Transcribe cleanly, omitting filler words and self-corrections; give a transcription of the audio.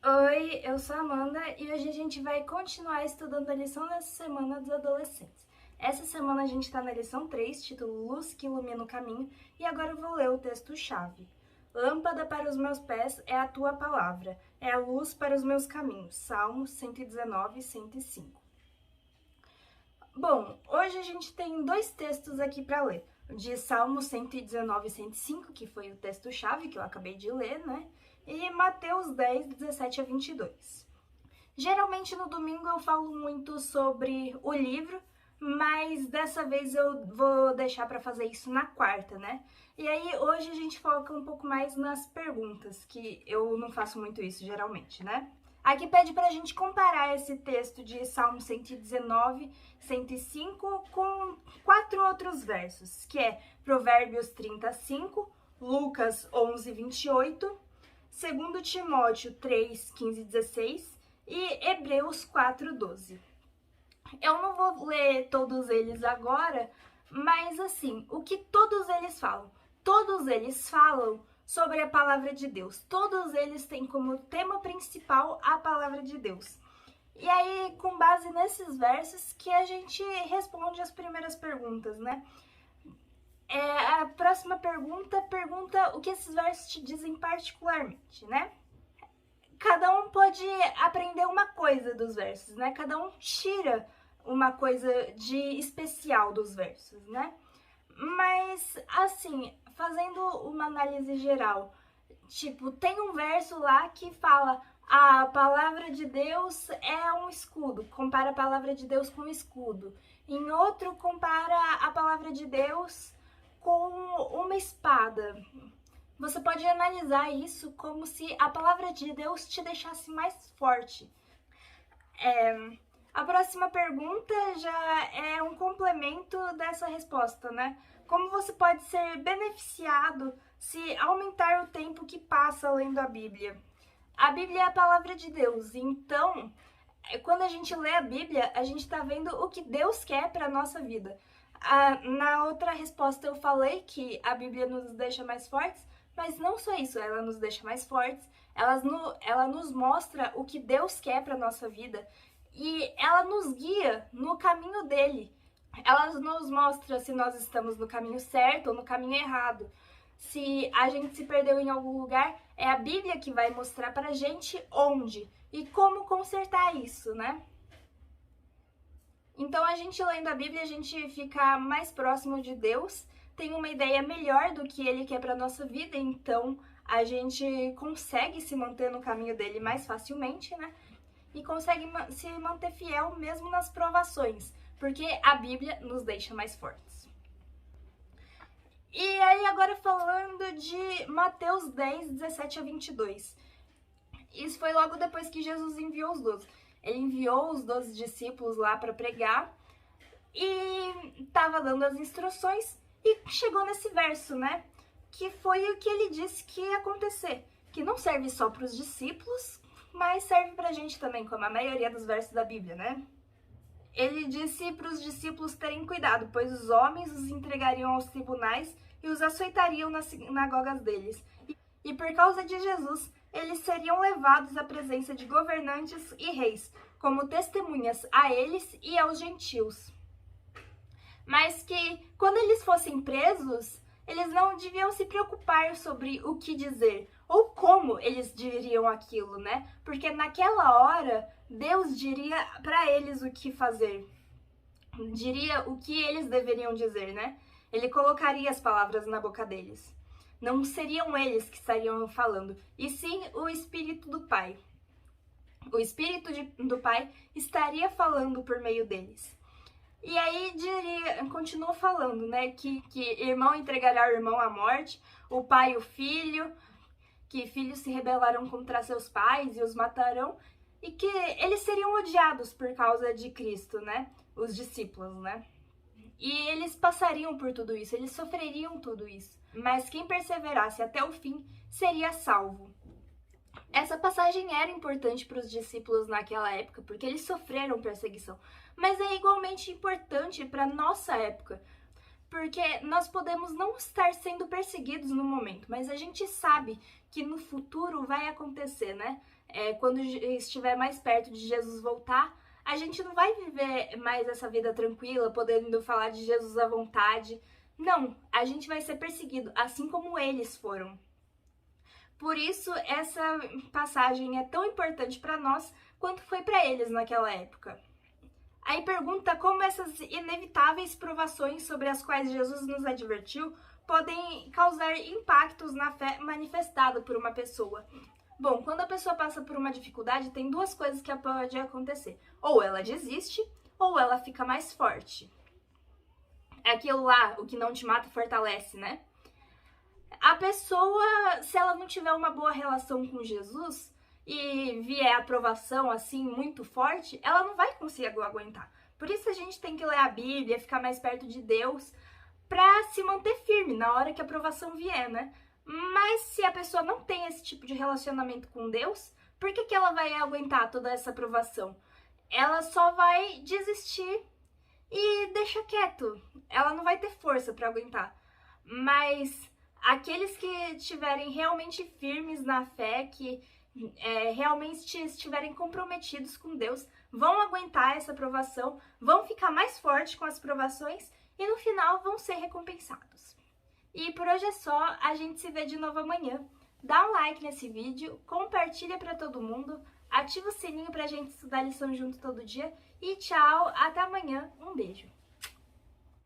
Oi, eu sou a Amanda e hoje a gente vai continuar estudando a lição dessa semana dos adolescentes. Essa semana a gente está na lição 3, título Luz que Ilumina o Caminho, e agora eu vou ler o texto-chave. Lâmpada para os meus pés é a tua palavra, é a luz para os meus caminhos. Salmos 119, 105. Bom, hoje a gente tem dois textos aqui para ler. De Salmo 119 e 105, que foi o texto-chave que eu acabei de ler, né? E Mateus 10, 17 a 22. Geralmente no domingo eu falo muito sobre o livro, mas dessa vez eu vou deixar para fazer isso na quarta, né? E aí hoje a gente foca um pouco mais nas perguntas, que eu não faço muito isso geralmente, né? Aqui pede para a gente comparar esse texto de Salmo 119, 105 com quatro outros versos, que é Provérbios 35, Lucas 11, 28, 2 Timóteo 3, 15 e 16 e Hebreus 4, 12. Eu não vou ler todos eles agora, mas assim, o que todos eles falam? Todos eles falam sobre a palavra de Deus. Todos eles têm como tema principal a palavra de Deus. E aí, com base nesses versos, que a gente responde as primeiras perguntas, né? A próxima pergunta o que esses versos te dizem particularmente, né? Cada um pode aprender uma coisa dos versos, né? Cada um tira uma coisa de especial dos versos, né? Mas, assim, fazendo uma análise geral, tipo, tem um verso lá que fala a palavra de Deus é um escudo, compara a palavra de Deus com um escudo. Em outro, compara a palavra de Deus com uma espada. Você pode analisar isso como se a palavra de Deus te deixasse mais forte. A próxima pergunta já é um complemento dessa resposta, né? Como você pode ser beneficiado se aumentar o tempo que passa lendo a Bíblia? A Bíblia é a palavra de Deus, então, quando a gente lê a Bíblia, a gente está vendo o que Deus quer para a nossa vida. Na outra resposta eu falei que a Bíblia nos deixa mais fortes, mas não só isso, ela nos deixa mais fortes, ela nos mostra o que Deus quer para a nossa vida e ela nos guia no caminho dele. Ela nos mostra se nós estamos no caminho certo ou no caminho errado. Se a gente se perdeu em algum lugar, é a Bíblia que vai mostrar pra gente onde e como consertar isso, né? Então, a gente lendo a Bíblia, a gente fica mais próximo de Deus, tem uma ideia melhor do que Ele quer para nossa vida, então a gente consegue se manter no caminho dele mais facilmente, né? E consegue se manter fiel mesmo nas provações, porque a Bíblia nos deixa mais fortes. E aí, agora falando de Mateus 10, 17 a 22. Isso foi logo depois que Jesus enviou os 12. Ele enviou os 12 discípulos lá para pregar e estava dando as instruções e chegou nesse verso, né? Que foi o que ele disse que ia acontecer. Que não serve só para os discípulos, mas serve para a gente também, como a maioria dos versos da Bíblia, né? Ele disse para os discípulos terem cuidado, pois os homens os entregariam aos tribunais e os açoitariam nas sinagogas deles. E por causa de Jesus, eles seriam levados à presença de governantes e reis, como testemunhas a eles e aos gentios. Mas que, quando eles fossem presos, eles não deviam se preocupar sobre o que dizer ou como eles diriam aquilo, né? Porque naquela hora, Deus diria para eles o que fazer, diria o que eles deveriam dizer, né? Ele colocaria as palavras na boca deles. Não seriam eles que estariam falando, e sim o Espírito do Pai. O Espírito do Pai estaria falando por meio deles. E aí continua falando, né, que irmão entregará o irmão à morte, o pai o filho, que filhos se rebelarão contra seus pais e os matarão, e que eles seriam odiados por causa de Cristo, né, os discípulos, né. E eles passariam por tudo isso, eles sofreriam tudo isso. Mas quem perseverasse até o fim seria salvo. Essa passagem era importante para os discípulos naquela época, porque eles sofreram perseguição. Mas é igualmente importante para nossa época, porque nós podemos não estar sendo perseguidos no momento, mas a gente sabe que no futuro vai acontecer, né? quando estiver mais perto de Jesus voltar, a gente não vai viver mais essa vida tranquila, podendo falar de Jesus à vontade. Não, a gente vai ser perseguido, assim como eles foram. Por isso, essa passagem é tão importante para nós quanto foi para eles naquela época. Aí pergunta como essas inevitáveis provações sobre as quais Jesus nos advertiu podem causar impactos na fé manifestada por uma pessoa. Bom, quando a pessoa passa por uma dificuldade, tem duas coisas que pode acontecer. Ou ela desiste, ou ela fica mais forte. É aquilo lá, o que não te mata fortalece, né? A pessoa, se ela não tiver uma boa relação com Jesus e vier aprovação assim muito forte, ela não vai conseguir aguentar. Por isso a gente tem que ler a Bíblia, ficar mais perto de Deus, para se manter firme na hora que a aprovação vier, né? Mas se a pessoa não tem esse tipo de relacionamento com Deus, por que ela vai aguentar toda essa aprovação? Ela só vai desistir e deixa quieto. Ela não vai ter força para aguentar. Mas aqueles que estiverem realmente firmes na fé, que realmente estiverem comprometidos com Deus, vão aguentar essa provação, vão ficar mais fortes com as provações e no final vão ser recompensados. E por hoje é só, a gente se vê de novo amanhã. Dá um like nesse vídeo, compartilha para todo mundo, ativa o sininho pra gente estudar a lição junto todo dia e tchau, até amanhã, um beijo!